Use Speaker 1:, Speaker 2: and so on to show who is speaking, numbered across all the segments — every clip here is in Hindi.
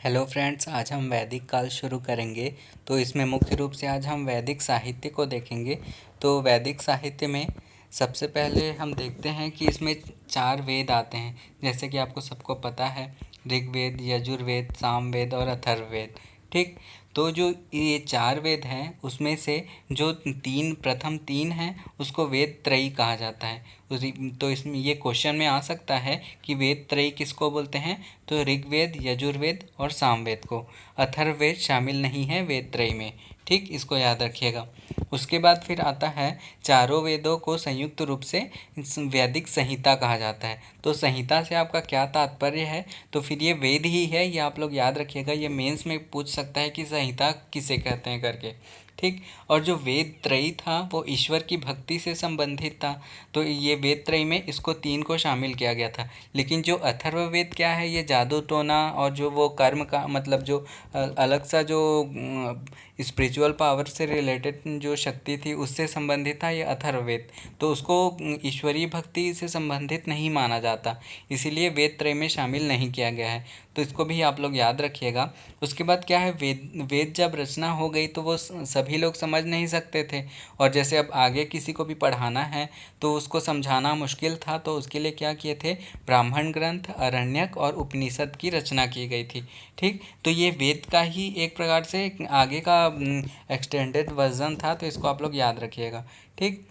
Speaker 1: हेलो फ्रेंड्स, आज हम वैदिक काल शुरू करेंगे। तो इसमें मुख्य रूप से आज हम वैदिक साहित्य को देखेंगे। तो वैदिक साहित्य में सबसे पहले हम देखते हैं कि इसमें 4 वेद आते हैं, जैसे कि आपको सबको पता है, ऋग्वेद, यजुर्वेद, सामवेद और अथर्ववेद। ठीक, तो जो ये 4 वेद हैं उसमें से जो प्रथम तीन हैं उसको वेद त्रयी कहा जाता है। तो इसमें ये क्वेश्चन में आ सकता है कि वेद त्रयी किसको बोलते हैं, तो ऋग्वेद, यजुर्वेद और सामवेद को। अथर्ववेद शामिल नहीं है वेद त्रयी में। ठीक, इसको याद रखिएगा। उसके बाद फिर आता है, चारों वेदों को संयुक्त रूप से वैदिक संहिता कहा जाता है। तो संहिता से आपका क्या तात्पर्य है, तो फिर ये वेद ही है, ये आप लोग याद रखिएगा। ये मेंस में पूछ सकता है कि संहिता किसे कहते हैं करके। ठीक, और जो वेद त्रयी था वो ईश्वर की भक्ति से संबंधित था। तो ये वेद त्रयी में इसको 3 को शामिल किया गया था। लेकिन जो अथर्ववेद क्या है, ये जादू टोना और जो वो कर्म का मतलब जो अलग सा जो स्पिरिचुअल पावर से रिलेटेड जो शक्ति थी उससे संबंधित था ये अथर्ववेद। तो उसको ईश्वरीय भक्ति से संबंधित नहीं माना जाता, इसीलिए वेद त्रय में शामिल नहीं किया गया है। तो इसको भी आप लोग याद रखिएगा। उसके बाद क्या है, वेद जब रचना हो गई तो वो सभी लोग समझ नहीं सकते थे, और जैसे अब आगे किसी को भी पढ़ाना है तो उसको समझाना मुश्किल था, तो उसके लिए क्या किए थे, ब्राह्मण ग्रंथ, आरण्यक और उपनिषद की रचना की गई थी। ठीक, तो ये वेद का ही एक प्रकार से आगे का एक्सटेंडेड वर्जन था, तो इसको आप लोग याद रखिएगा। ठीक,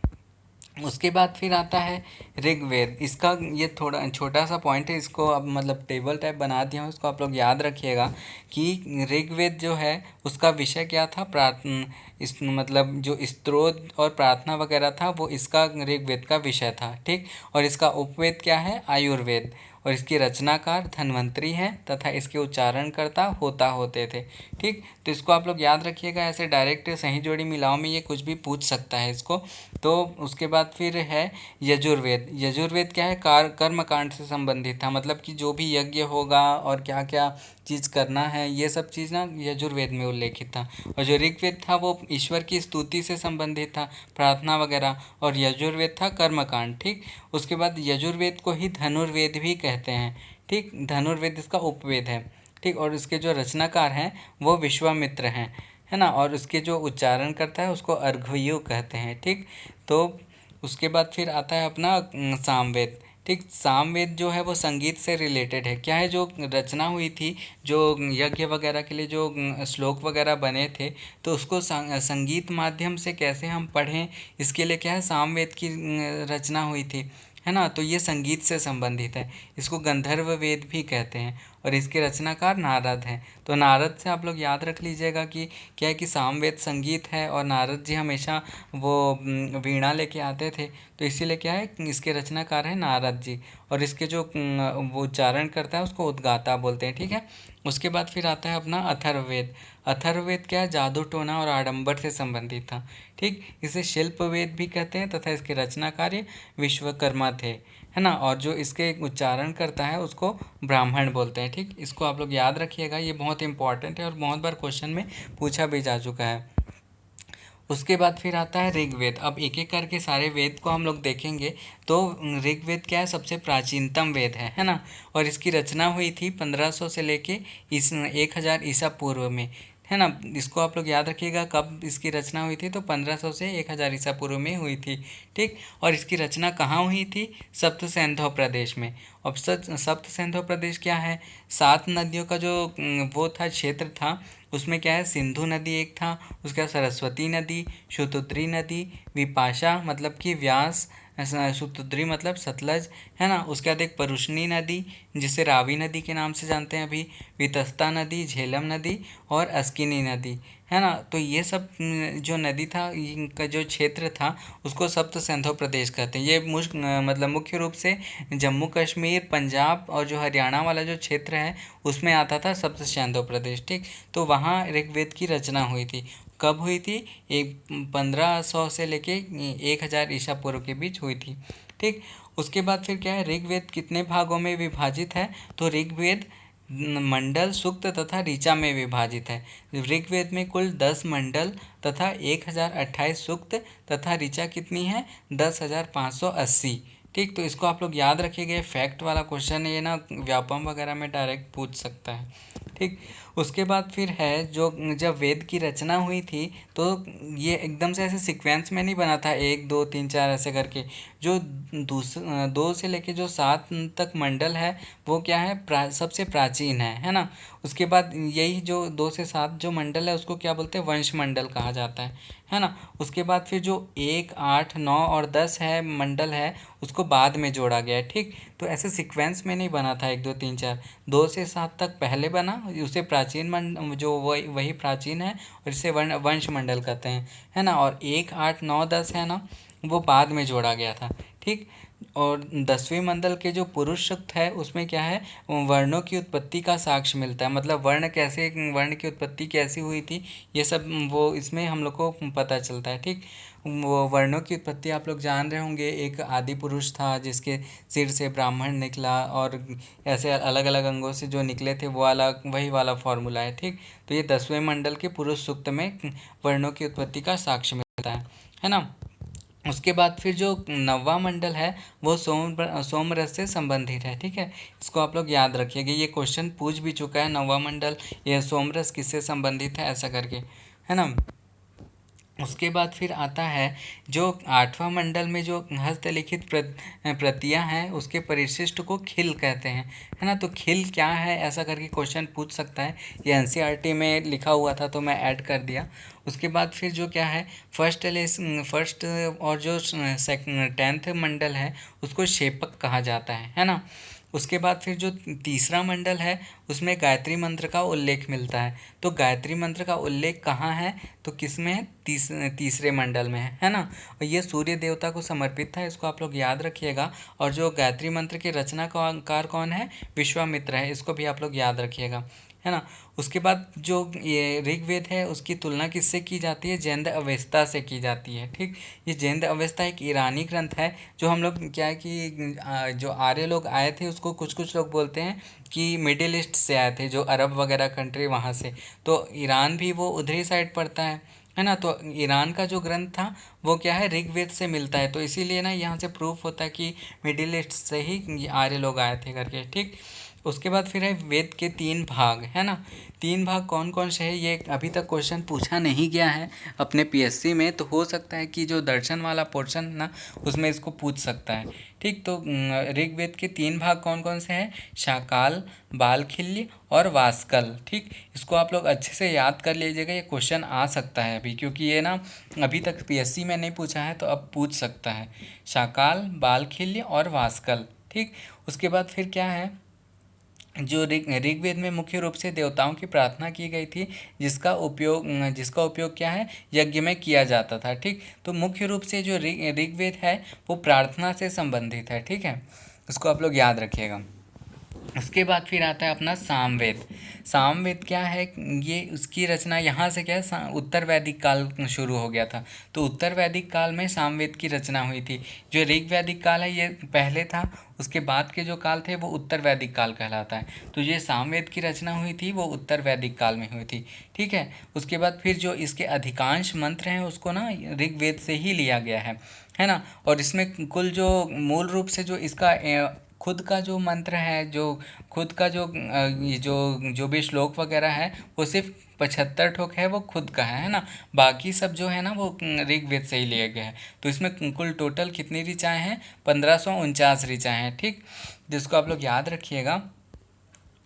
Speaker 1: उसके बाद फिर आता है ऋग्वेद। इसका ये थोड़ा छोटा सा पॉइंट है, इसको अब मतलब टेबल टाइप बना दिया हूँ, इसको आप लोग याद रखिएगा कि ऋग्वेद जो है उसका विषय क्या था, प्रार्थना, इस मतलब जो स्तोत्र और प्रार्थना वगैरह था वो इसका ऋग्वेद का विषय था। ठीक, और इसका उपवेद क्या है, आयुर्वेद, और इसकी रचनाकार धन्वंतरी है तथा इसके उच्चारणकर्ता होता होते थे। ठीक, तो इसको आप लोग याद रखिएगा। ऐसे डायरेक्ट सही जोड़ी मिलाओ में ये कुछ भी पूछ सकता है इसको। तो उसके बाद फिर है यजुर्वेद। यजुर्वेद क्या है, कर्मकांड से संबंधित था, मतलब कि जो भी यज्ञ होगा और क्या क्या चीज़ करना है ये सब चीज़ ना यजुर्वेद में उल्लेखित था। और जो ऋग्वेद था वो ईश्वर की स्तुति से संबंधित था, प्रार्थना वगैरह, और यजुर्वेद था कर्मकांड। ठीक, उसके बाद यजुर्वेद को ही धनुर्वेद भी कहते हैं। ठीक, धनुर्वेद इसका उपवेद है। ठीक, और इसके जो रचनाकार हैं वो विश्वामित्र हैं, है ना, और उसके जो उच्चारण करता है उसको अर्घ्वयु कहते हैं। ठीक, तो उसके बाद फिर आता है अपना सामवेद। ठीक, सामवेद जो है वो संगीत से रिलेटेड है। क्या है, जो रचना हुई थी, जो यज्ञ वगैरह के लिए जो श्लोक वगैरह बने थे, तो उसको संगीत माध्यम से कैसे हम पढ़ें, इसके लिए क्या है, सामवेद की रचना हुई थी, है ना। तो ये संगीत से संबंधित है, इसको गंधर्व वेद भी कहते हैं, और इसके रचनाकार नारद हैं। तो नारद से आप लोग याद रख लीजिएगा कि क्या है कि सामवेद संगीत है, और नारद जी हमेशा वो वीणा लेके आते थे, तो इसीलिए क्या है, इसके रचनाकार है नारद जी, और इसके जो वो उच्चारण करता है उसको उद्गाता बोलते हैं। ठीक है, उसके बाद फिर आता है अपना अथर्ववेद। अथर्ववेद क्या है, जादू टोना और आडंबर से संबंधित था। ठीक, इसे शिल्प वेद भी कहते हैं तथा इसके रचना कार्य विश्वकर्मा थे, है ना, और जो इसके उच्चारण करता है उसको ब्राह्मण बोलते हैं। ठीक, इसको आप लोग याद रखिएगा, ये बहुत इंपॉर्टेंट है और बहुत बार क्वेश्चन में पूछा भी जा चुका है। उसके बाद फिर आता है ऋग्वेद। अब एक एक करके सारे वेद को हम लोग देखेंगे। तो ऋग्वेद क्या है, सबसे प्राचीनतम वेद है ना, और इसकी रचना हुई थी 1500 से लेके 1000 ईसा पूर्व में, है ना। इसको आप लोग याद रखिएगा, कब इसकी रचना हुई थी, तो 1500 से 1000 ईसा पूर्व में हुई थी। ठीक, और इसकी रचना कहाँ हुई थी, सप्त सिंधु प्रदेश में। अब सप्त सिंधु प्रदेश क्या है, 7 नदियों का जो वो था, क्षेत्र था, उसमें क्या है, सिंधु नदी एक था, उसके बाद सरस्वती नदी, शतुद्री नदी, विपाशा मतलब कि व्यास, शतुद्री मतलब सतलज, है ना। उसके बाद एक परुष्णी नदी जिसे रावी नदी के नाम से जानते हैं अभी, वितस्ता नदी, झेलम नदी और अस्किनी नदी, है ना। तो ये सब जो नदी था, इनका जो क्षेत्र था उसको सप्त सिंधु प्रदेश कहते हैं। ये मतलब मुख्य रूप से जम्मू कश्मीर, पंजाब और जो हरियाणा वाला जो क्षेत्र है उसमें आता था सप्त सिंधु प्रदेश। ठीक, तो वहाँ ऋग्वेद की रचना हुई थी। कब हुई थी, 1500 से लेके 1000 ईसा पूर्व के बीच हुई थी। ठीक, उसके बाद फिर क्या है, ऋग्वेद कितने भागों में विभाजित है, तो ऋग्वेद मंडल, सूक्त तथा ऋचा में विभाजित है। ऋग्वेद में कुल 10 मंडल तथा 1028 सूक्त तथा ऋचा कितनी है, 10,580। ठीक, तो इसको आप लोग याद रखिएगा, फैक्ट वाला क्वेश्चन है ये ना, व्यापम वगैरह में डायरेक्ट पूछ सकता है। ठीक। उसके बाद फिर है जो जब वेद की रचना हुई थी तो ये एकदम से ऐसे सीक्वेंस में नहीं बना था, 1 2 3 4 ऐसे करके। जो 2 से लेके जो 7 तक मंडल है वो क्या है, सबसे प्राचीन है ना। उसके बाद यही जो 2 से 7 जो मंडल है उसको क्या बोलते हैं, वंश मंडल कहा जाता है ना। उसके बाद फिर जो 1 8 9 और 10 है मंडल है उसको बाद में जोड़ा गया है, ठीक। तो ऐसे सीक्वेंस में नहीं बना था 1 2 3 4, 2 से 7 तक पहले बना, उसे प्राचीन जो वही प्राचीन है और इसे वंश मंडल कहते हैं, है ना। और 1 8 9 10 है ना वो बाद में जोड़ा गया था, ठीक। और 10वें मंडल के जो पुरुष सूक्त है उसमें क्या है, वर्णों की उत्पत्ति का साक्ष्य मिलता है, मतलब वर्ण की उत्पत्ति कैसी हुई थी ये सब वो इसमें हम लोग को पता चलता है, ठीक। वो वर्णों की उत्पत्ति आप लोग जान रहे होंगे, एक आदि पुरुष था जिसके सिर से ब्राह्मण निकला और ऐसे अलग अलग अंगों से जो निकले थे वो वाला वही वाला फॉर्मूला है, ठीक। तो ये 10वें मंडल के पुरुष सूक्त में वर्णों की उत्पत्ति का साक्ष्य मिलता है ना। उसके बाद फिर जो 9वां मंडल है वो सोम रस से संबंधित है, ठीक है। इसको आप लोग याद रखिएगा, ये क्वेश्चन पूछ भी चुका है, 9वां मंडल यह सोम रस किससे संबंधित है ऐसा करके, है ना। उसके बाद फिर आता है जो 8वां मंडल में जो हस्तलिखित प्रतियां हैं उसके परिशिष्ट को खिल कहते हैं, है ना। तो खिल क्या है ऐसा करके क्वेश्चन पूछ सकता है, ये एनसीईआरटी में लिखा हुआ था तो मैं ऐड कर दिया। उसके बाद फिर जो क्या है फर्स्ट और जो 10th मंडल है उसको शेपक कहा जाता है ना। उसके बाद फिर जो तीसरा मंडल है उसमें गायत्री मंत्र का उल्लेख मिलता है। तो गायत्री मंत्र का उल्लेख कहाँ है, तो किस में है, तीसरे मंडल में है ना। और ये सूर्य देवता को समर्पित था, इसको आप लोग याद रखिएगा। और जो गायत्री मंत्र के रचनाकार कौन है, विश्वामित्र है, इसको भी आप लोग याद रखिएगा, है ना। उसके बाद जो ये ऋग्वेद है उसकी तुलना किससे की जाती है, जैंद अवेस्ता से की जाती है, ठीक। ये जैंद अवेस्ता एक ईरानी ग्रंथ है जो हम लोग क्या है कि जो आर्य लोग आए थे उसको कुछ कुछ लोग बोलते हैं कि मिडिल ईस्ट से आए थे, जो अरब वगैरह कंट्री वहाँ से, तो ईरान भी वो उधरी साइड पड़ता है ना। तो ईरान का जो ग्रंथ था वो क्या है, ऋग्वेद से मिलता है, तो इसीलिए ना यहाँ से प्रूफ होता है कि मिडिल ईस्ट से ही आर्य लोग आए थे करके, ठीक। उसके बाद फिर है वेद के 3 भाग, है ना। 3 भाग कौन कौन से है ये अभी तक क्वेश्चन पूछा नहीं गया है अपने पीएससी में, तो हो सकता है कि जो दर्शन वाला पोर्शन ना उसमें इसको पूछ सकता है, ठीक। तो ऋग्वेद के 3 भाग कौन कौन से हैं, शाकाल, बालखिल्य और वास्कल, ठीक। इसको आप लोग अच्छे से याद कर लीजिएगा, ये क्वेश्चन आ सकता है अभी, क्योंकि ये ना अभी तक पीएससी में नहीं पूछा है तो अब पूछ सकता है, शाकाल, बालखिल्य और वास्कल, ठीक। उसके बाद फिर क्या है, जो ऋग्वेद में मुख्य रूप से देवताओं की प्रार्थना की गई थी, जिसका उपयोग क्या है, यज्ञ में किया जाता था, ठीक। तो मुख्य रूप से जो ऋग्वेद है वो प्रार्थना से संबंधित है, ठीक है। इसको आप लोग याद रखिएगा। उसके बाद फिर आता है अपना सामवेद। सामवेद क्या है, ये उसकी रचना यहाँ से क्या है, उत्तर वैदिक काल शुरू हो गया था, तो उत्तर वैदिक काल में सामवेद की रचना हुई थी। जो ऋग वैदिक काल है ये पहले था, उसके बाद के जो काल थे वो उत्तर वैदिक काल कहलाता है। तो ये सामवेद की रचना हुई थी वो उत्तर वैदिक काल में हुई थी, ठीक है। उसके बाद फिर जो इसके अधिकांश मंत्र हैं उसको ना ऋग्वेद से ही लिया गया है ना। और इसमें कुल जो मूल रूप से जो इसका खुद का जो मंत्र है, जो खुद का ये जो भी श्लोक वगैरह है वो सिर्फ 75 ठोक है, वो खुद का है ना। बाकी सब जो है ना वो ऋग्वेद से ही लिए गए हैं। तो इसमें कुल टोटल कितनी ऋचाएँ हैं, 1549 ऋचाएँ हैं, ठीक, जिसको आप लोग याद रखिएगा।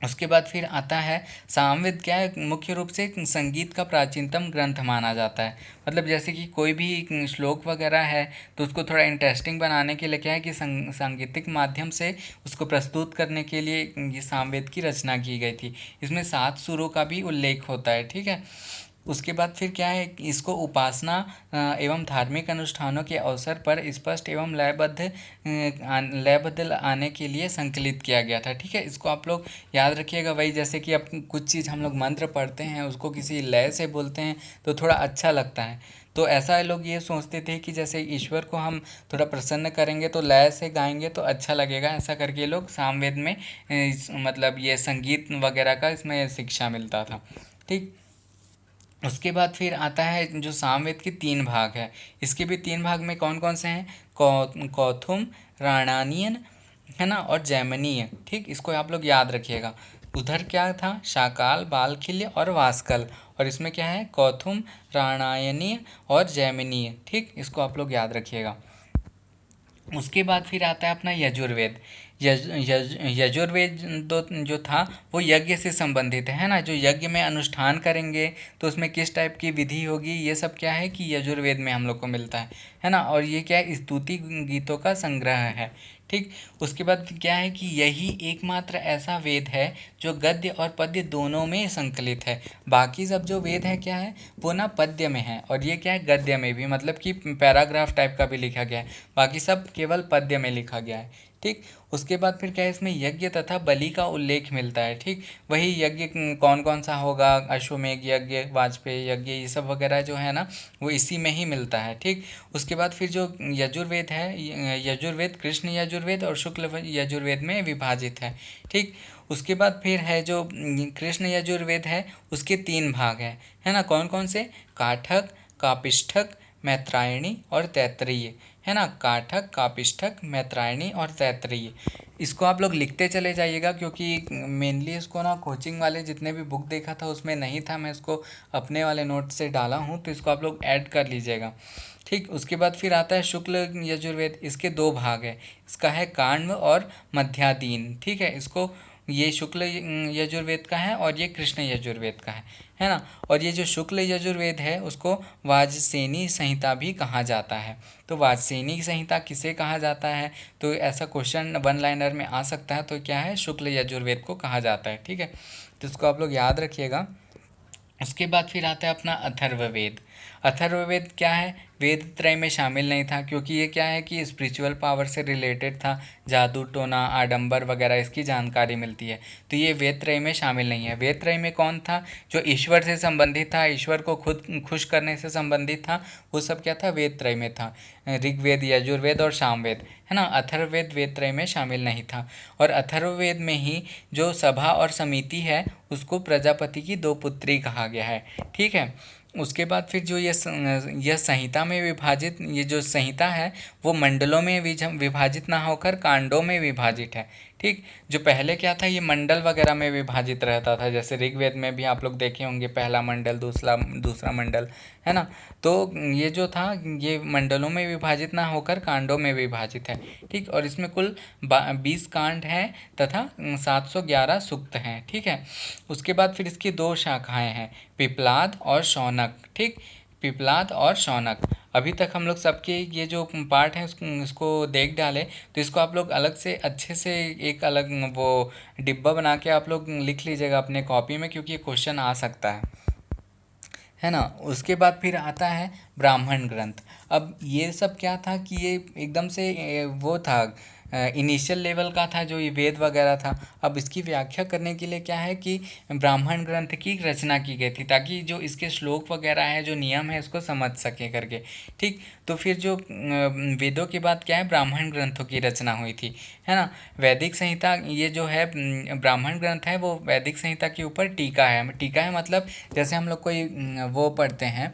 Speaker 1: उसके बाद फिर आता है सामवेद, क्या है, मुख्य रूप से संगीत का प्राचीनतम ग्रंथ माना जाता है। मतलब जैसे कि कोई भी श्लोक वगैरह है तो उसको थोड़ा इंटरेस्टिंग बनाने के लिए क्या है कि सांगीतिक माध्यम से उसको प्रस्तुत करने के लिए ये सामवेद की रचना की गई थी। इसमें 7 सुरों का भी उल्लेख होता है, ठीक है। उसके बाद फिर क्या है, इसको उपासना एवं धार्मिक अनुष्ठानों के अवसर पर स्पष्ट एवं लयबद्ध आने के लिए संकलित किया गया था, ठीक है। इसको आप लोग याद रखिएगा। वही जैसे कि अब कुछ चीज़ हम लोग मंत्र पढ़ते हैं उसको किसी लय से बोलते हैं तो थोड़ा अच्छा लगता है, तो ऐसा लोग ये सोचते थे कि जैसे ईश्वर को हम थोड़ा प्रसन्न करेंगे तो लय से गाएंगे तो अच्छा लगेगा, ऐसा करके लोग सामवेद में मतलब ये संगीत वगैरह का इसमें शिक्षा मिलता था, ठीक। उसके बाद फिर आता है जो सामवेद के 3 भाग है, इसके भी 3 भाग में कौन कौन से हैं, कौथुम, राणानियन, है ना, और जैमिनीय, ठीक। इसको आप लोग याद रखिएगा। उधर क्या था, शाकाल, बालखिल्य और वास्कल। और इसमें क्या है, कौथुम, राणायनीय और जैमिनीय। ठीक, इसको आप लोग याद रखिएगा। उसके बाद फिर आता है अपना यजुर्वेद। यजुर्वेद जो था वो यज्ञ से संबंधित है ना, जो यज्ञ में अनुष्ठान करेंगे तो उसमें किस टाइप की विधि होगी, ये सब क्या है कि यजुर्वेद में हम लोग को मिलता है ना। और ये क्या है, स्तुति गीतों का संग्रह है। ठीक, उसके बाद क्या है कि यही एकमात्र ऐसा वेद है जो गद्य और पद्य दोनों में संकलित है। बाकी सब जो वेद है क्या है, वो ना पद्य में है, और ये क्या है, गद्य में भी, मतलब कि पैराग्राफ टाइप का भी लिखा गया है। बाकी सब केवल पद्य में लिखा गया है। ठीक, उसके बाद फिर क्या है, इसमें यज्ञ तथा बलि का उल्लेख मिलता है। ठीक, वही यज्ञ कौन कौन सा होगा, अश्वमेध यज्ञ, वाजपेयी यज्ञ, ये सब वगैरह जो है ना, वो इसी में ही मिलता है। ठीक, उसके बाद फिर जो यजुर्वेद है, यजुर्वेद कृष्ण यजुर्वेद और शुक्ल यजुर्वेद में विभाजित है। ठीक, उसके बाद फिर है जो कृष्ण यजुर्वेद है, उसके 3 भाग है ना। कौन कौन से, काठक, कापिष्ठक, मैत्रायणी और तैत्तरीय, है ना। काठक, कापिष्ठक, मैत्रायणी और तैत्तरीय। इसको आप लोग लिखते चले जाइएगा, क्योंकि मेनली इसको ना कोचिंग वाले जितने भी बुक देखा था उसमें नहीं था, मैं इसको अपने वाले नोट से डाला हूँ, तो इसको आप लोग ऐड कर लीजिएगा। ठीक, उसके बाद फिर आता है शुक्ल यजुर्वेद। इसके 2 भाग है, इसका है काण्व और मध्यादीन। ठीक है, इसको ये शुक्ल यजुर्वेद का है और ये कृष्ण यजुर्वेद का है ना। और ये जो शुक्ल यजुर्वेद है उसको वाजसेनी संहिता भी कहा जाता है। तो वाजसेनी संहिता किसे कहा जाता है, तो ऐसा क्वेश्चन 1 लाइनर में आ सकता है, तो क्या है, शुक्ल यजुर्वेद को कहा जाता है। ठीक है, तो इसको आप लोग याद रखिएगा। उसके बाद फिर आता है अपना अथर्ववेद। अथर्ववेद क्या है, वेद त्रय में शामिल नहीं था, क्योंकि ये क्या है कि स्पिरिचुअल पावर से रिलेटेड था। जादू टोना, आडंबर वगैरह इसकी जानकारी मिलती है, तो ये वेद त्रय में शामिल नहीं है। वेद त्रय में कौन था, जो ईश्वर से संबंधित था, ईश्वर को खुद खुश करने से संबंधित था, वो सब क्या था, वेद त्रय में था। ऋग्वेद, यजुर्वेद और सामवेद, है ना। अथर्ववेद वेद त्रय में शामिल नहीं था। और अथर्ववेद में ही जो सभा और समिति है उसको प्रजापति की 2 पुत्री कहा गया है। ठीक है, उसके बाद फिर जो यह संहिता में विभाजित, ये जो संहिता है वो मंडलों में विभाजित ना होकर कांडों में विभाजित है। ठीक, जो पहले क्या था, ये मंडल वगैरह में विभाजित रहता था, जैसे ऋग्वेद में भी आप लोग देखे होंगे, पहला मंडल, दूसरा मंडल, है ना। तो ये जो था, ये मंडलों में विभाजित ना होकर कांडों में विभाजित है। ठीक, और इसमें कुल 20 कांड हैं तथा 711 सूक्त हैं। ठीक है, उसके बाद फिर इसकी 2 शाखाएं हैं, पिपलाद और शौनक। ठीक, पिपलाद और शौनक। अभी तक हम लोग सबके ये जो पार्ट है इसको देख डाले, तो इसको आप लोग अलग से अच्छे से एक अलग वो डिब्बा बना के आप लोग लिख लीजिएगा अपने कॉपी में, क्योंकि ये क्वेश्चन आ सकता है ना। उसके बाद फिर आता है ब्राह्मण ग्रंथ। अब ये सब क्या था कि ये एकदम से वो था, इनिशियल लेवल का था जो ये वेद वगैरह था। अब इसकी व्याख्या करने के लिए क्या है कि ब्राह्मण ग्रंथ की रचना की गई थी, ताकि जो इसके श्लोक वगैरह है, जो नियम है, इसको समझ सके करके। ठीक, तो फिर जो वेदों के बाद क्या है, ब्राह्मण ग्रंथों की रचना हुई थी, है ना। वैदिक संहिता, ये जो है ब्राह्मण ग्रंथ है, वो वैदिक संहिता के ऊपर टीका है। टीका है मतलब जैसे हम लोग कोई वो पढ़ते हैं,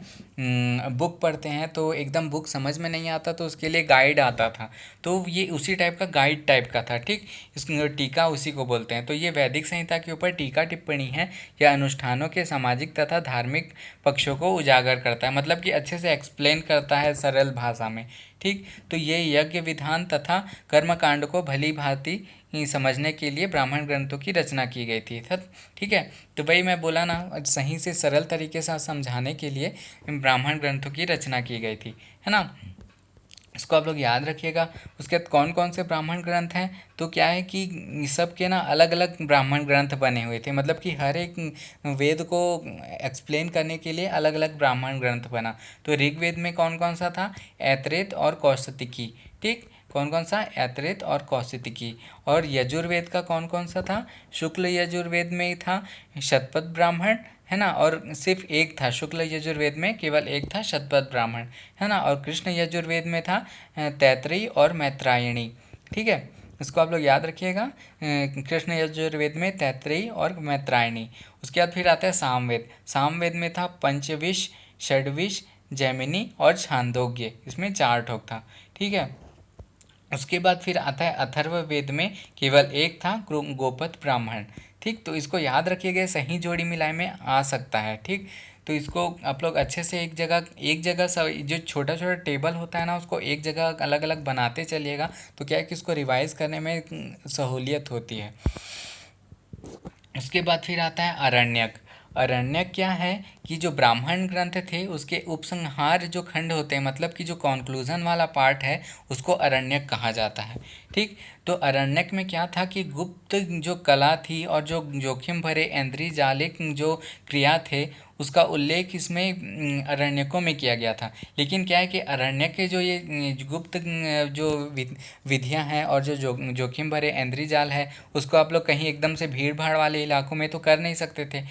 Speaker 1: बुक पढ़ते हैं, तो एकदम बुक समझ में नहीं आता तो उसके लिए गाइड आता था, तो ये उसी टाइप का गाइड टाइप का था। ठीक, इस टीका उसी को बोलते हैं। तो ये वैदिक संहिता के ऊपर टीका टिप्पणी है, यह अनुष्ठानों के सामाजिक तथा धार्मिक पक्षों को उजागर करता है, मतलब कि अच्छे से एक्सप्लेन करता है सरल भाषा में। ठीक, तो ये यज्ञ विधान तथा कर्मकांड को भली भांति समझने के लिए ब्राह्मण ग्रंथों की रचना की गई थी। ठीक है, तो वही मैं बोला ना, सही से सरल तरीके से समझाने के लिए ब्राह्मण ग्रंथों की रचना की गई थी, है ना। इसको आप लोग याद रखिएगा। उसके बाद कौन कौन से ब्राह्मण ग्रंथ हैं, तो क्या है कि सब के ना अलग अलग ब्राह्मण ग्रंथ बने हुए थे, मतलब कि हर एक वेद को एक्सप्लेन करने के लिए अलग अलग ब्राह्मण ग्रंथ बना। तो ऋग्वेद में कौन कौन सा था, ऐतरेय और कौशिकी। ठीक, कौन कौन सा, ऐतरेय और कौशिकी। और यजुर्वेद का कौन कौन सा था, शुक्ल यजुर्वेद में ही था शतपथ ब्राह्मण, है ना। और सिर्फ एक था, शुक्ल यजुर्वेद में केवल एक था शतपथ ब्राह्मण, है ना। और कृष्ण यजुर्वेद में था तैत्तरीय और मैत्रायणी। ठीक है, इसको आप लोग याद रखिएगा, कृष्ण यजुर्वेद में तैत्तरीय और मैत्रायणी। उसके बाद फिर आता है सामवेद। सामवेद में था पंचविश, षड्विश, जैमिनी और छांदोग्य, इसमें 4 ठोक था। ठीक है, उसके बाद फिर आता है अथर्ववेद में केवल एक था गोपथ ब्राह्मण। ठीक, तो इसको याद रखिएगा, सही जोड़ी मिलाए में आ सकता है। ठीक, तो इसको आप लोग अच्छे से एक जगह सब जो छोटा छोटा टेबल होता है ना, उसको एक जगह अलग अलग बनाते चलिएगा, तो क्या है कि उसको रिवाइज करने में सहूलियत होती है। उसके बाद फिर आता है अरण्यक। अरण्यक क्या है कि जो ब्राह्मण ग्रंथ थे उसके उपसंहार जो खंड होते हैं, मतलब कि जो कॉन्क्लूज़न वाला पार्ट है, उसको अरण्यक कहा जाता है। ठीक, तो अरण्यक में क्या था कि गुप्त जो कला थी और जो जोखिम भरे इंद्रियजालिक जो क्रिया थे, उसका उल्लेख इसमें अरण्यकों में किया गया था। लेकिन क्या है कि अरण्यक के जो ये गुप्त जो विधियां हैं और जो जोखिम भरे इंद्रिय जाल है, उसको आप लोग कहीं एकदम से भीड़ भाड़ वाले इलाकों में तो कर नहीं सकते थे।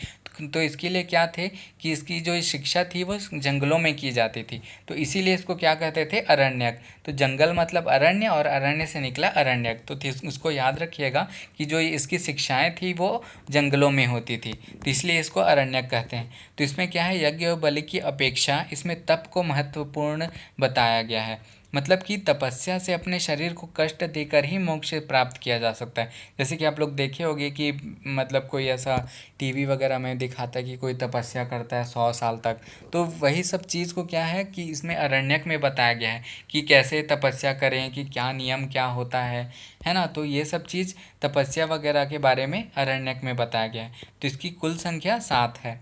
Speaker 1: तो इसके लिए क्या थे कि इसकी जो शिक्षा थी वो जंगलों में की जाती थी, तो इसीलिए इसको क्या कहते थे, अरण्यक। तो जंगल मतलब अरण्य और अरण्य से निकला अरण्यक, तो उसको याद रखिएगा कि जो इसकी शिक्षाएं थी वो जंगलों में होती थी, तो इसलिए इसको अरण्यक कहते हैं। तो इसमें क्या है, यज्ञ और बलि की अपेक्षा इसमें तप को महत्वपूर्ण बताया गया है, मतलब कि तपस्या से अपने शरीर को कष्ट देकर ही मोक्ष प्राप्त किया जा सकता है। जैसे कि आप लोग देखे होंगे कि मतलब कोई ऐसा टीवी वगैरह में दिखाता है कि कोई तपस्या करता है 100 साल तक, तो वही सब चीज़ को क्या है कि इसमें अरण्यक में बताया गया है कि कैसे तपस्या करें, कि क्या नियम क्या होता है ना। तो ये सब चीज़ तपस्या वगैरह के बारे में अरण्यक में बताया गया है। तो इसकी कुल संख्या 7 है।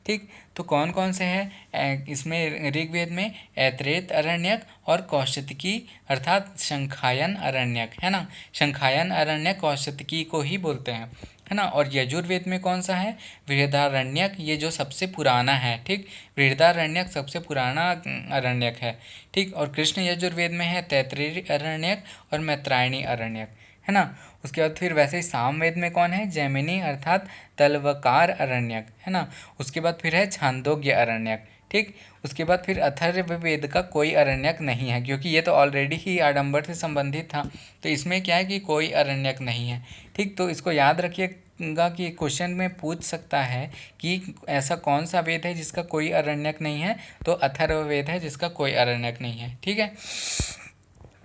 Speaker 1: ठीक, तो कौन कौन से हैं इसमें, ऋग्वेद में ऐतरेय अरण्यक और कौशितकी अर्थात शंखायन अरण्यक, है ना। शंखायन अरण्यक कौशितकी को ही बोलते हैं, है ना। और यजुर्वेद में कौन सा है, बृहदारण्यक, ये जो सबसे पुराना है। ठीक, बृहदारण्यक सबसे पुराना अरण्यक है। ठीक, और कृष्ण यजुर्वेद में है तैत्तिरीय अरण्यक और मैत्रायणी अरण्यक, है ना। उसके बाद फिर वैसे ही सामवेद में कौन है, जैमिनी अर्थात तलवकार अरण्यक, है ना। उसके बाद फिर है छांदोग्य अरण्यक। ठीक, उसके बाद फिर अथर्ववेद का कोई अरण्यक नहीं है, क्योंकि ये तो ऑलरेडी ही आडंबर से संबंधित था, तो इसमें क्या है कि कोई अरण्यक नहीं है। ठीक, तो इसको याद रखिएगा कि क्वेश्चन में पूछ सकता है कि ऐसा कौन सा वेद है जिसका कोई अरण्यक नहीं है, तो अथर्ववेद है जिसका कोई अरण्यक नहीं है। ठीक है,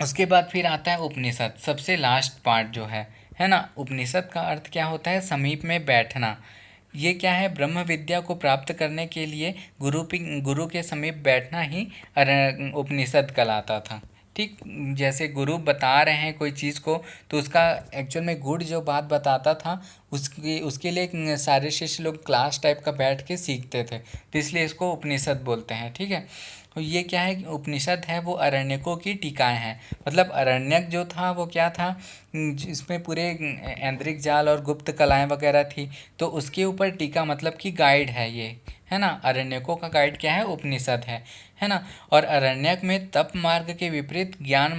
Speaker 1: उसके बाद फिर आता है उपनिषद, सबसे लास्ट पार्ट जो है ना। उपनिषद का अर्थ क्या होता है, समीप में बैठना। ये क्या है, ब्रह्म विद्या को प्राप्त करने के लिए गुरु के समीप बैठना ही उपनिषद कहलाता था। ठीक, जैसे गुरु बता रहे हैं कोई चीज़ को, तो उसका एक्चुअल में गुड़ जो बात बताता था, उसके लिए सारे शिष्य लोग क्लास टाइप का बैठ के सीखते थे, तो इसलिए इसको उपनिषद बोलते हैं। ठीक है, तो ये क्या है कि उपनिषद है वो अरण्यकों की टीकाएं हैं। मतलब अरण्यक जो था वो क्या था, इसमें पूरे ऐन्द्रिक जाल और गुप्त कलाएं वगैरह थी, तो उसके ऊपर टीका मतलब कि गाइड है ये, है ना। अरण्यकों का गाइड क्या है, उपनिषद है ना। और अरण्यक में तप मार्ग के विपरीत ज्ञान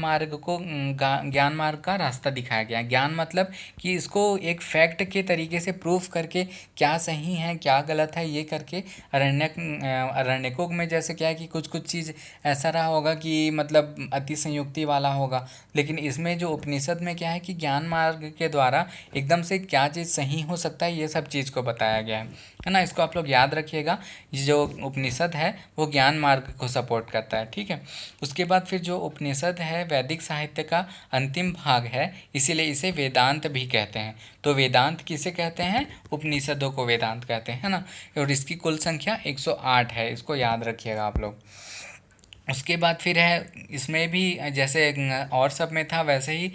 Speaker 1: मार्ग का रास्ता दिखाया गया। ज्ञान मतलब कि इसको एक फैक्ट के तरीके से प्रूफ करके क्या सही है क्या गलत है ये करके अरण्यकों में जैसे क्या है कि कुछ कुछ चीज़ ऐसा रहा होगा कि मतलब अति संयुक्ति वाला होगा, लेकिन इसमें जो उपनिषद में क्या है कि ज्ञान मार्ग के द्वारा एकदम से क्या चीज़ सही हो सकता है ये सब चीज़ को बताया गया है ना। इसको आप लोग याद रखिएगा, जो उपनिषद है वो ज्ञान मार्ग को सपोर्ट करता है। ठीक है, उसके बाद फिर जो उपनिषद है वैदिक साहित्य का अंतिम भाग है, इसीलिए इसे वेदांत भी कहते हैं। तो वेदांत किसे कहते हैं, उपनिषदों को वेदांत कहते हैं, है ना। और इसकी कुल संख्या 108 है, इसको याद रखिएगा आप लोग। उसके बाद फिर है, इसमें भी जैसे और सब में था वैसे ही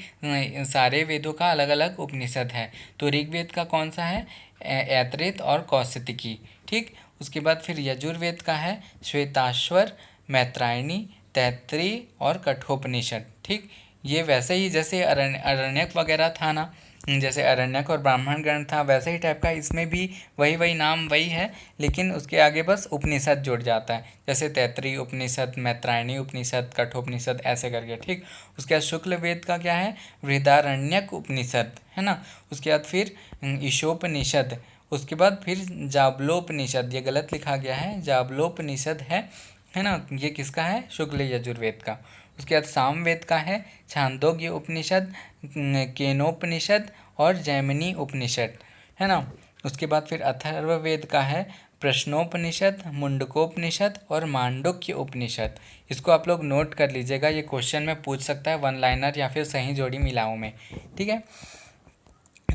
Speaker 1: सारे वेदों का अलग अलग उपनिषद है। तो ऋग्वेद का कौन सा है, ऐतरेय और कौशितकी। ठीक, उसके बाद फिर यजुर्वेद का है श्वेताश्वर, मैत्रायणी, तैत्तिरीय और कठोपनिषद। ठीक, ये वैसे ही जैसे अरण्यक वगैरह था ना, जैसे अरण्यक और ब्राह्मण ग्रंथ था वैसे ही टाइप का इसमें भी वही नाम वही है, लेकिन उसके आगे बस उपनिषद जुड़ जाता है, जैसे तैत्तिरीय उपनिषद, मैत्रायणी उपनिषद, कठोपनिषद ऐसे करके। ठीक, उसके बाद शुक्ल वेद का क्या है, बृहदारण्यक उपनिषद, है ना। उसके बाद फिर ईशोपनिषद, उसके बाद फिर जाबलोपनिषद, ये गलत लिखा गया है, जाबलोपनिषद है ना। ये किसका है, शुक्ल यजुर्वेद का। उसके बाद सामवेद का है छांदोग्य उपनिषद, केनोपनिषद और जैमिनी उपनिषद, है ना। उसके बाद फिर अथर्ववेद का है प्रश्नोपनिषद, मुंडकोपनिषद और मांडुक्य उपनिषद। इसको आप लोग नोट कर लीजिएगा, ये क्वेश्चन में पूछ सकता है वन लाइनर या फिर सही जोड़ी मिलाओ में। ठीक है,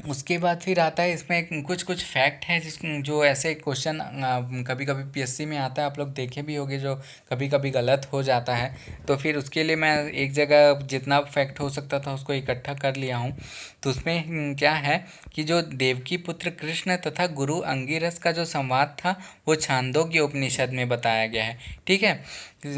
Speaker 1: उसके बाद फिर आता है इसमें कुछ कुछ फैक्ट है जो ऐसे क्वेश्चन कभी कभी पीएससी में आता है, आप लोग देखे भी होंगे, जो कभी कभी गलत हो जाता है। तो फिर उसके लिए मैं एक जगह जितना फैक्ट हो सकता था उसको इकट्ठा कर लिया हूँ। तो उसमें क्या है कि जो देवकी पुत्र कृष्ण तथा गुरु अंगिरस का जो संवाद था वो छांदोग्य उपनिषद में बताया गया है। ठीक है,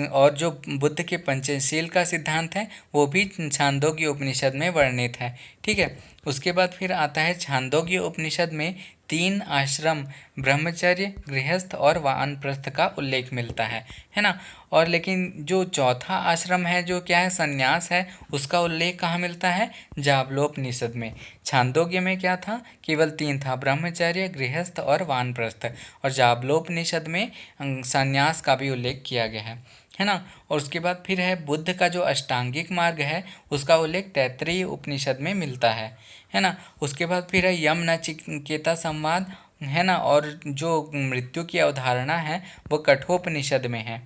Speaker 1: और जो बुद्ध के पंचशील का सिद्धांत है वो भी छांदोग्य उपनिषद में वर्णित है। ठीक है, उसके बाद फिर आता है छांदोग्य उपनिषद में 3 आश्रम ब्रह्मचर्य, गृहस्थ और वानप्रस्थ का उल्लेख मिलता है ना। और लेकिन जो चौथा आश्रम है जो क्या है, संन्यास है, उसका उल्लेख कहाँ मिलता है, जाबलोपनिषद में। छांदोग्य में क्या था, केवल 3 था, ब्रह्मचर्य, गृहस्थ और वानप्रस्थ। और जाबलोपनिषद में संन्यास का भी उल्लेख किया गया है ना। और उसके बाद फिर है बुद्ध का जो अष्टांगिक मार्ग है उसका उल्लेख तैत्तिरीय उपनिषद में मिलता है ना। उसके बाद फिर है यम नचिकेता संवाद, है ना। और जो मृत्यु की अवधारणा है वो कठोपनिषद में है।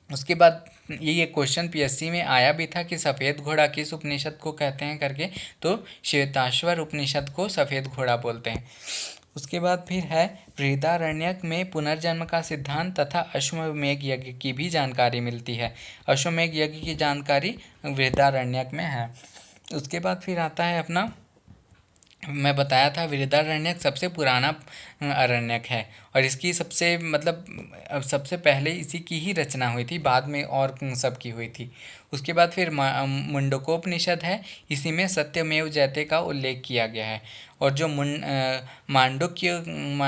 Speaker 1: उसके बाद ये क्वेश्चन पीएससी में आया भी था कि सफ़ेद घोड़ा किस उपनिषद को कहते हैं करके, तो श्वेताश्वर उपनिषद को सफ़ेद घोड़ा बोलते हैं। उसके बाद फिर है बृहदारण्यक में पुनर्जन्म का सिद्धांत तथा अश्वमेध यज्ञ की भी जानकारी मिलती है। अश्वमेध यज्ञ की जानकारी बृहदारण्यक में है। उसके बाद फिर आता है अपना, मैं बताया था बृहदारण्यक सबसे पुराना अरण्यक है और इसकी सबसे सबसे पहले इसी की ही रचना हुई थी, बाद में और सब की हुई थी। उसके बाद फिर मुंडकोपनिषद है, इसी में सत्यमेव जयते का उल्लेख किया गया है। और जो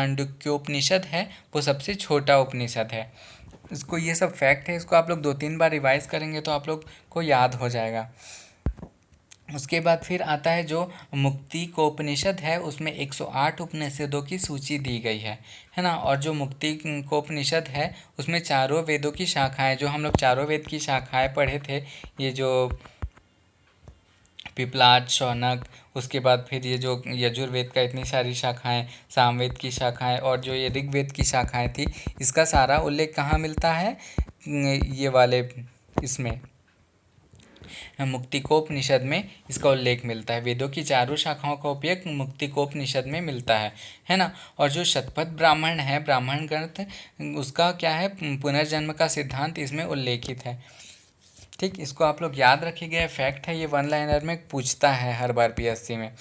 Speaker 1: मांडुक्योपनिषद है वो सबसे छोटा उपनिषद है। इसको, ये सब फैक्ट है, इसको आप लोग 2-3 बार रिवाइज करेंगे तो आप लोग को याद हो जाएगा। उसके बाद फिर आता है जो मुक्ति को उपनिषद है, उसमें 108 उपनिषदों की सूची दी गई है ना। और जो मुक्ति को उपनिषद है उसमें चारों वेदों की शाखाएं, जो हम लोग चारों वेद की शाखाएं पढ़े थे, ये जो पिपलाद, शौनक, उसके बाद फिर ये जो यजुर्वेद का इतनी सारी शाखाएं, सामवेद की शाखाएं और जो ये ऋग्वेद की शाखाएं थी, इसका सारा उल्लेख कहाँ मिलता है, ये वाले इसमें मुक्तिकोपनिषद में इसका उल्लेख मिलता है। वेदों की चारों शाखाओं का उपयोग मुक्तिकोपनिषद में मिलता है ना। और जो शतपथ ब्राह्मण है, ब्राह्मण ग्रंथ, उसका क्या है, पुनर्जन्म का सिद्धांत इसमें उल्लेखित है। ठीक, इसको आप लोग याद रखिएगा, फैक्ट है, ये 1 लाइनर में पूछता है हर बार पीएससी में।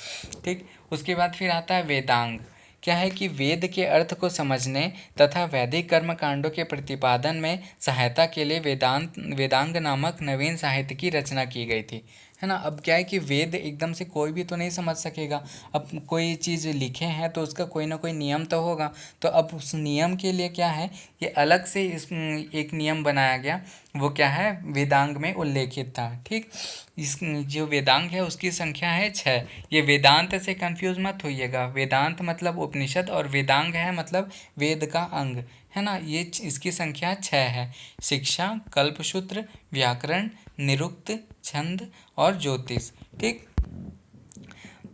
Speaker 1: ठीक, उसके बाद फिर आता है वेदांग। क्या है कि वेद के अर्थ को समझने तथा वैदिक कर्म कांडों के प्रतिपादन में सहायता के लिए वेदांग नामक नवीन साहित्य की रचना की गई थी, है ना। अब क्या है कि वेद एकदम से कोई भी तो नहीं समझ सकेगा, अब कोई चीज़ लिखे हैं तो उसका कोई ना कोई नियम तो होगा। तो अब उस नियम के लिए क्या है, ये अलग से इस एक नियम बनाया गया, वो क्या है, वेदांग में उल्लेखित था। ठीक, इस जो वेदांग है उसकी संख्या है 6। ये वेदांत से कंफ्यूज मत होइएगा, वेदांत मतलब उपनिषद और वेदांग है मतलब वेद का अंग, है ना। ये इसकी संख्या 6 है। शिक्षा, कल्पसूत्र, व्याकरण, निरुक्त, छंद और ज्योतिष। ठीक,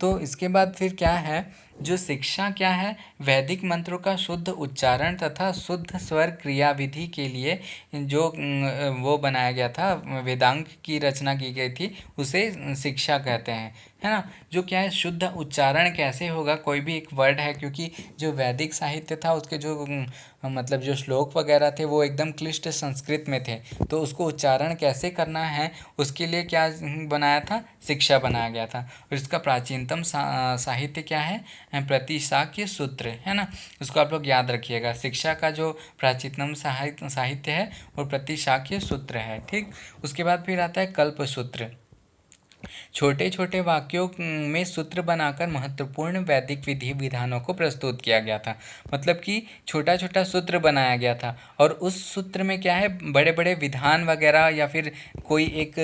Speaker 1: तो इसके बाद फिर क्या है, जो शिक्षा क्या है, वैदिक मंत्रों का शुद्ध उच्चारण तथा शुद्ध स्वर क्रिया विधि के लिए जो वो बनाया गया था, वेदांग की रचना की गई थी, उसे शिक्षा कहते हैं, है ना। जो क्या है, शुद्ध उच्चारण कैसे होगा, कोई भी एक वर्ड है, क्योंकि जो वैदिक साहित्य था उसके जो जो श्लोक वगैरह थे वो एकदम क्लिष्ट संस्कृत में थे, तो उसको उच्चारण कैसे करना है उसके लिए क्या बनाया था, शिक्षा बनाया गया था। और इसका प्राचीनतम साहित्य क्या है, प्रतिशाक्य सूत्र, है ना। उसको आप लोग याद रखिएगा, शिक्षा का जो प्राचीनतम साहित्य है वो प्रतिशाक्य सूत्र है। ठीक, उसके बाद फिर आता है कल्पसूत्र। छोटे छोटे वाक्यों में सूत्र बनाकर महत्वपूर्ण वैदिक विधि विधानों को प्रस्तुत किया गया था। मतलब कि छोटा छोटा सूत्र बनाया गया था और उस सूत्र में क्या है, बड़े बड़े विधान वगैरह या फिर कोई एक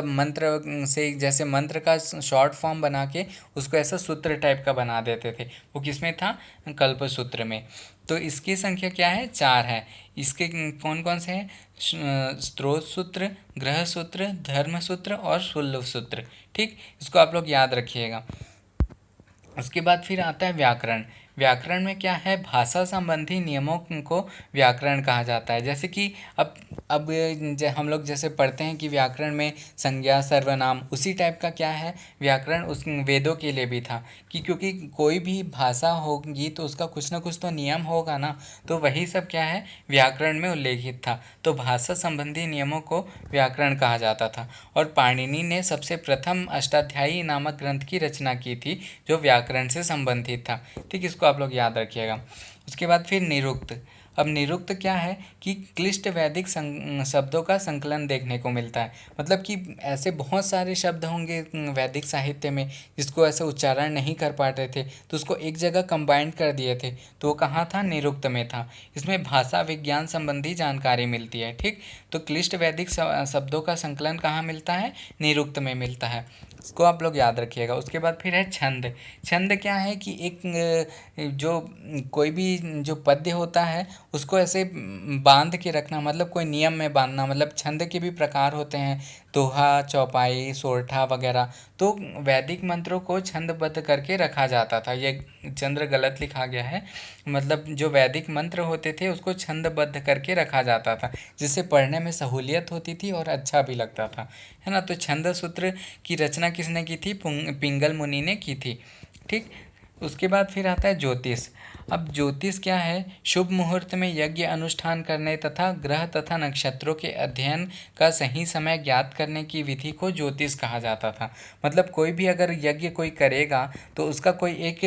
Speaker 1: मंत्र से, जैसे मंत्र का शॉर्ट फॉर्म बना के उसको ऐसा सूत्र टाइप का बना देते थे, वो किसमें था, कल्पसूत्र में। तो इसकी संख्या क्या है, 4 है। इसके कौन कौन से हैं, स्त्रोत सूत्र, ग्रह सूत्र, धर्म सूत्र और शुल्ब सूत्र। ठीक, इसको आप लोग याद रखिएगा। उसके बाद फिर आता है व्याकरण। व्याकरण में क्या है, भाषा संबंधी नियमों को व्याकरण कहा जाता है। जैसे कि अब हम लोग जैसे पढ़ते हैं कि व्याकरण में संज्ञा सर्वनाम, उसी टाइप का क्या है व्याकरण उस वेदों के लिए भी था कि क्योंकि कोई भी भाषा होगी तो उसका कुछ ना कुछ तो नियम होगा ना, तो वही सब क्या है व्याकरण में उल्लेखित था। तो भाषा संबंधी नियमों को व्याकरण कहा जाता था। और पाणिनि ने सबसे प्रथम अष्टाध्यायी नामक ग्रंथ की रचना की थी जो व्याकरण से संबंधित था। ठीक, इसको आप लोग याद रखिएगा। उसके बाद फिर निरुक्त। अब निरुक्त क्या है कि क्लिष्ट वैदिक शब्दों का संकलन देखने को मिलता है। मतलब कि ऐसे बहुत सारे शब्द होंगे वैदिक साहित्य में जिसको ऐसे उच्चारण नहीं कर पाते थे, तो उसको एक जगह कंबाइंड कर दिए थे, तो वो कहाँ था, निरुक्त में था। इसमें भाषा विज्ञान संबंधी जानकारी मिलती है। ठीक, तो क्लिष्ट वैदिक शब्दों का संकलन कहाँ मिलता है, निरुक्त में मिलता है। इसको आप लोग याद रखिएगा। उसके बाद फिर है छंद। छंद क्या है कि एक जो कोई भी जो पद्य होता है उसको ऐसे बांध के रखना, मतलब कोई नियम में बांधना। मतलब छंद के भी प्रकार होते हैं, दोहा, चौपाई, सोरठा वगैरह। तो वैदिक मंत्रों को छंदबद्ध करके रखा जाता था। ये चंद्र गलत लिखा गया है, मतलब जो वैदिक मंत्र होते थे उसको छंदबद्ध करके रखा जाता था, जिससे पढ़ने में सहूलियत होती थी और अच्छा भी लगता था, है ना। तो छंद सूत्र की रचना किसने की थी, पिंगल मुनि ने की थी। ठीक, उसके बाद फिर आता है ज्योतिष। अब ज्योतिष क्या है, शुभ मुहूर्त में यज्ञ अनुष्ठान करने तथा ग्रह तथा नक्षत्रों के अध्ययन का सही समय ज्ञात करने की विधि को ज्योतिष कहा जाता था। मतलब कोई भी अगर यज्ञ कोई करेगा तो उसका कोई एक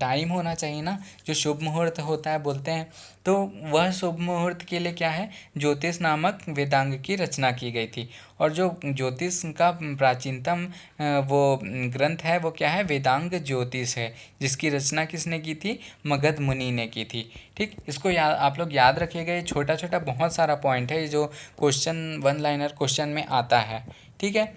Speaker 1: टाइम होना चाहिए ना, जो शुभ मुहूर्त होता है बोलते हैं। तो वह शुभ मुहूर्त के लिए क्या है, ज्योतिष नामक वेदांग की रचना की गई थी। और जो ज्योतिष का प्राचीनतम वो ग्रंथ है वो क्या है, वेदांग ज्योतिष है, जिसकी रचना किसने की थी, मगध मुनि ने की थी। ठीक, इसको आप लोग याद रखिएगा। ये छोटा छोटा बहुत सारा पॉइंट है जो क्वेश्चन, वन लाइनर क्वेश्चन में आता है। ठीक है,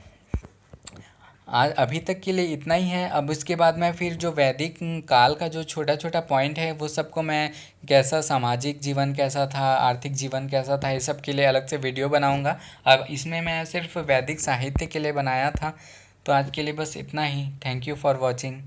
Speaker 1: आज अभी तक के लिए इतना ही है। अब इसके बाद मैं फिर जो वैदिक काल का जो छोटा छोटा पॉइंट है वो सबको मैं कैसा सामाजिक जीवन कैसा था, आर्थिक जीवन कैसा था, ये सब के लिए अलग से वीडियो बनाऊंगा। अब इसमें मैं सिर्फ वैदिक साहित्य के लिए बनाया था। तो आज के लिए बस इतना ही। Thank you for watching.